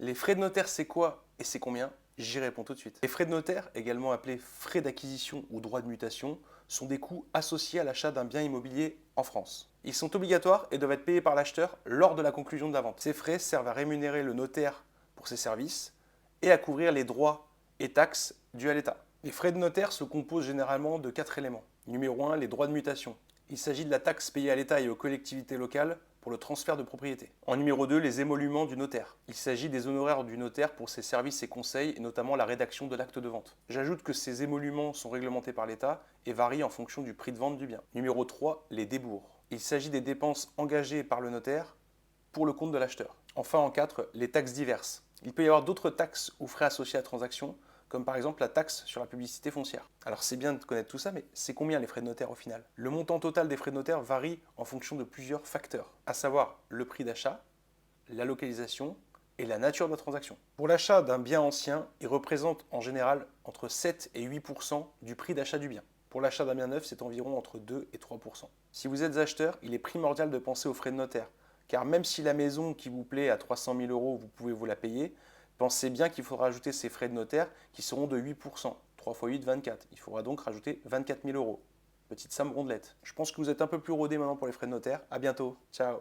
Les frais de notaire, c'est quoi et c'est combien? J'y réponds tout de suite. Les frais de notaire, également appelés frais d'acquisition ou droits de mutation, sont des coûts associés à l'achat d'un bien immobilier en France. Ils sont obligatoires et doivent être payés par l'acheteur lors de la conclusion de la vente. Ces frais servent à rémunérer le notaire pour ses services et à couvrir les droits et taxes dus à l'État. Les frais de notaire se composent généralement de 4 éléments. Numéro 1, les droits de mutation. Il s'agit de la taxe payée à l'État et aux collectivités locales pour le transfert de propriété. En numéro 2, les émoluments du notaire. Il s'agit des honoraires du notaire pour ses services et conseils, et notamment la rédaction de l'acte de vente. J'ajoute que ces émoluments sont réglementés par l'État et varient en fonction du prix de vente du bien. Numéro 3, les débours. Il s'agit des dépenses engagées par le notaire pour le compte de l'acheteur. Enfin, en 4, les taxes diverses. Il peut y avoir d'autres taxes ou frais associés à la transaction, comme par exemple la taxe sur la publicité foncière. Alors c'est bien de connaître tout ça, mais c'est combien les frais de notaire au final? Le montant total des frais de notaire varie en fonction de plusieurs facteurs, à savoir le prix d'achat, la localisation et la nature de la transaction. Pour l'achat d'un bien ancien, il représente en général entre 7 et 8% du prix d'achat du bien. Pour l'achat d'un bien neuf, c'est environ entre 2 et 3%. Si vous êtes acheteur, il est primordial de penser aux frais de notaire, car même si la maison qui vous plaît à 300 000 euros, vous pouvez vous la payer, pensez bien qu'il faudra ajouter ces frais de notaire qui seront de 8%. 3 x 8, 24. Il faudra donc rajouter 24 000 euros. Petite somme rondelette. Je pense que vous êtes un peu plus rodé maintenant pour les frais de notaire. À bientôt. Ciao.